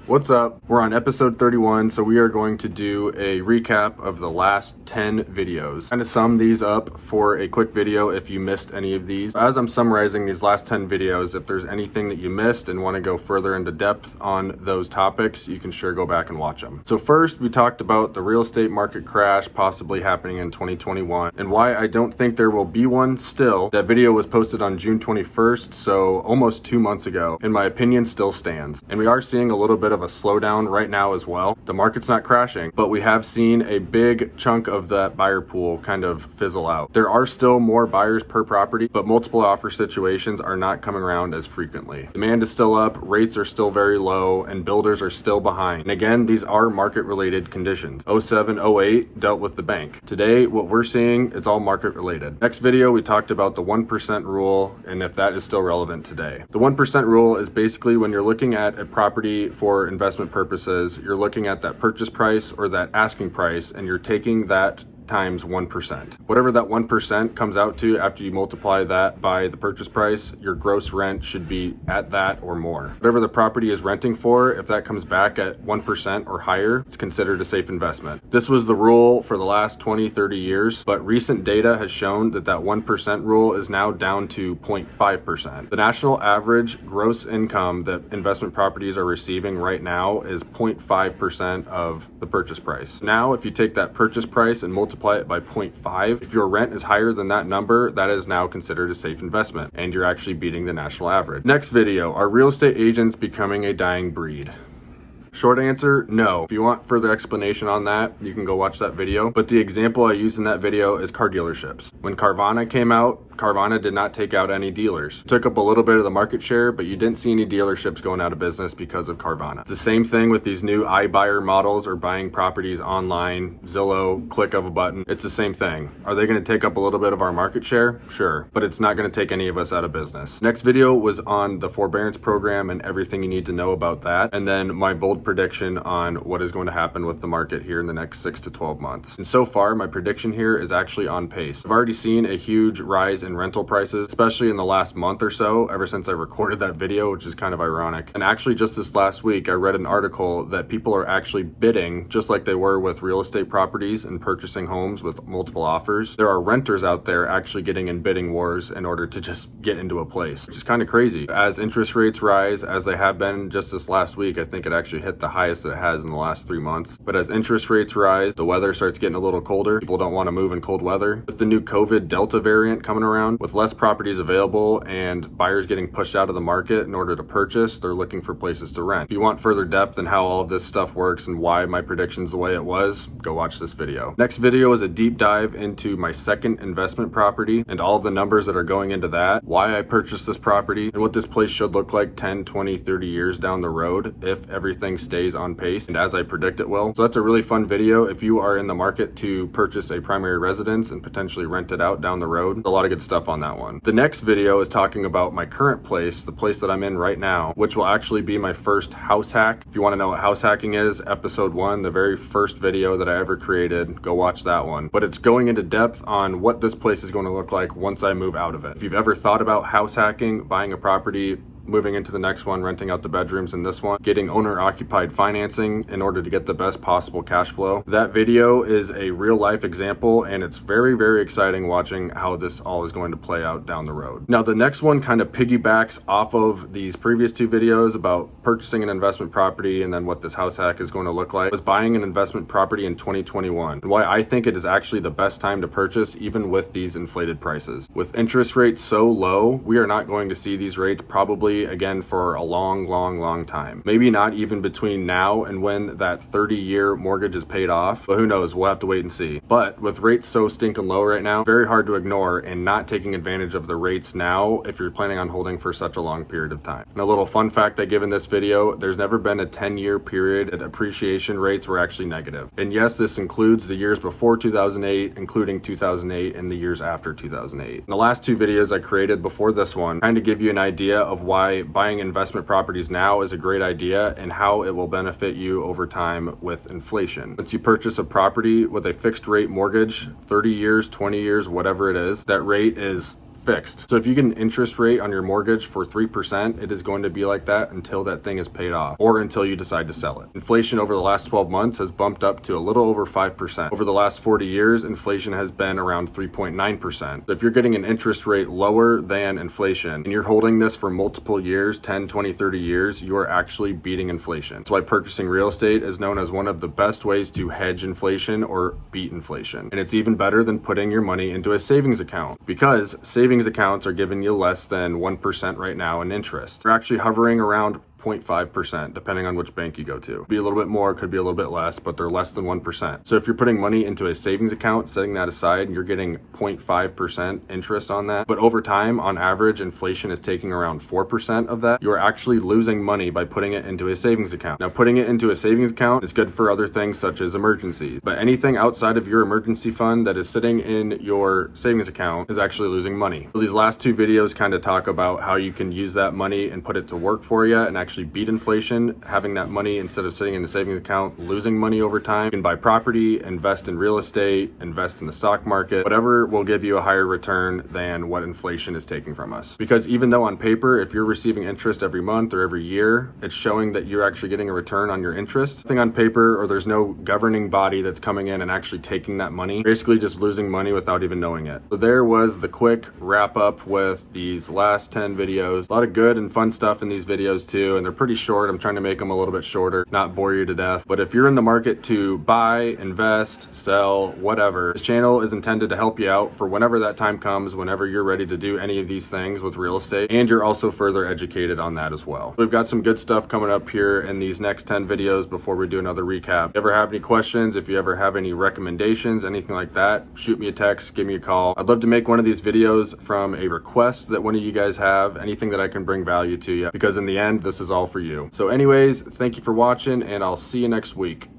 What's up? We're on episode 31, so we are going to do a recap of the last 10 videos. Kind of sum these up for a quick video if you missed any of these. As I'm summarizing these last 10 videos, if there's anything that you missed and want to go further into depth on those topics, you can sure go back and watch them. So first, we talked about the real estate market crash possibly happening in 2021 and why I don't think there will be one still. That video was posted on June 21st, so almost 2 months ago. In my opinion, still stands. And we are seeing a little bit of a slowdown right now as well. The market's not crashing, but we have seen a big chunk of that buyer pool kind of fizzle out. There are still more buyers per property, but multiple offer situations are not coming around as frequently. Demand is still up, rates are still very low, and builders are still behind. And again, these are market related conditions. 07, 08 dealt with the bank. Today, what we're seeing, it's all market related. Next video, we talked about the 1% rule and if that is still relevant today. The 1% rule is basically when you're looking at a property for investment purposes, you're looking at that purchase price or that asking price, and you're taking that times 1%. Whatever that 1% comes out to after you multiply that by the purchase price, your gross rent should be at that or more. Whatever the property is renting for, if that comes back at 1% or higher, it's considered a safe investment. This was the rule for the last 20, 30 years, but recent data has shown that that 1% rule is now down to 0.5%. The national average gross income that investment properties are receiving right now is 0.5% of the purchase price. Now, if you take that purchase price and multiply it by 0.5. If your rent is higher than that number, that is now considered a safe investment, and you're actually beating the national average. Next video, are real estate agents becoming a dying breed? Short answer, no. If you want further explanation on that, you can go watch that video. But the example I used in that video is car dealerships. When Carvana came out, Carvana did not take out any dealers. It took up a little bit of the market share, but you didn't see any dealerships going out of business because of Carvana. It's the same thing with these new iBuyer models or buying properties online, Zillow, click of a button. It's the same thing. Are they going to take up a little bit of our market share? Sure, but it's not going to take any of us out of business. Next video was on the forbearance program and everything you need to know about that. And then my bold prediction on what is going to happen with the market here in the next 6 to 12 months. And so far, my prediction here is actually on pace. I've already seen a huge rise in rental prices, especially in the last month or so, ever since I recorded that video, which is kind of ironic. And actually just this last week, I read an article that people are actually bidding, just like they were with real estate properties and purchasing homes with multiple offers. There are renters out there actually getting in bidding wars in order to just get into a place, which is kind of crazy. As interest rates rise, as they have been just this last week, I think it actually hit the highest that it has in the last 3 months. But as interest rates rise, the weather starts getting a little colder. People don't want to move in cold weather. With the new COVID Delta variant coming around, with less properties available and buyers getting pushed out of the market in order to purchase, they're looking for places to rent. If you want further depth in how all of this stuff works and why my prediction's the way it was, go watch this video. Next video is a deep dive into my second investment property and all of the numbers that are going into that, why I purchased this property, and what this place should look like 10, 20, 30 years down the road if everything stays on pace and as I predict it will. So that's a really fun video if you are in the market to purchase a primary residence and potentially rent it out down the road. A lot of good stuff on that one. The next video is talking about my current place, the place that I'm in right now, which will actually be my first house hack. If you want to know what house hacking is, episode 1, the very first video that I ever created, go watch that one. But it's going into depth on what this place is going to look like once I move out of it. If you've ever thought about house hacking, buying a property, moving into the next one, renting out the bedrooms in this one, getting owner-occupied financing in order to get the best possible cash flow. That video is a real-life example, and it's very, very exciting watching how this all is going to play out down the road. Now, the next one kind of piggybacks off of these previous 2 videos about purchasing an investment property and then what this house hack is going to look like, was buying an investment property in 2021, and why I think it is actually the best time to purchase even with these inflated prices. With interest rates so low, we are not going to see these rates probably again for a long time. Maybe not even between now and when that 30-year mortgage is paid off, but who knows, we'll have to wait and see. But with rates so stinking low right now, very hard to ignore and not taking advantage of the rates now if you're planning on holding for such a long period of time. And a little fun fact I give in this video, there's never been a 10-year period that appreciation rates were actually negative. And yes, this includes the years before 2008, including 2008 and the years after 2008. And the last 2 videos I created before this one kind of give you an idea of why buying investment properties now is a great idea and how it will benefit you over time with inflation. Once you purchase a property with a fixed rate mortgage, 30 years, 20 years, whatever it is, that rate is fixed. So if you get an interest rate on your mortgage for 3%, it is going to be like that until that thing is paid off or until you decide to sell it. Inflation over the last 12 months has bumped up to a little over 5%. Over the last 40 years, inflation has been around 3.9%. So if you're getting an interest rate lower than inflation and you're holding this for multiple years, 10, 20, 30 years, you are actually beating inflation. That's why purchasing real estate is known as one of the best ways to hedge inflation or beat inflation. And it's even better than putting your money into a savings account, because savings accounts are giving you less than 1% right now in interest. They're actually hovering around 0.5%, depending on which bank you go to. Could be a little bit more, could be a little bit less, but they're less than 1%. So if you're putting money into a savings account, setting that aside, you're getting 0.5% interest on that. But over time, on average, inflation is taking around 4% of that. You're actually losing money by putting it into a savings account. Now, putting it into a savings account is good for other things such as emergencies, but anything outside of your emergency fund that is sitting in your savings account is actually losing money. So these last two videos kind of talk about how you can use that money and put it to work for you and actually beat inflation, having that money instead of sitting in a savings account, losing money over time. You can buy property, invest in real estate, invest in the stock market, whatever will give you a higher return than what inflation is taking from us. Because even though on paper, if you're receiving interest every month or every year, it's showing that you're actually getting a return on your interest. Nothing on paper, or there's no governing body that's coming in and actually taking that money, basically just losing money without even knowing it. So there was the quick wrap up with these last 10 videos. A lot of good and fun stuff in these videos too, and they're pretty short. I'm trying to make them a little bit shorter, not bore you to death. But if you're in the market to buy, invest, sell, whatever, this channel is intended to help you out for whenever that time comes, whenever you're ready to do any of these things with real estate, and you're also further educated on that as well. We've got some good stuff coming up here in these next 10 videos before we do another recap. If you ever have any questions, if you ever have any recommendations, anything like that, shoot me a text, give me a call. I'd love to make one of these videos from a request that one of you guys have, anything that I can bring value to you, because in the end, this is all for you. So anyways, thank you for watching, and I'll see you next week.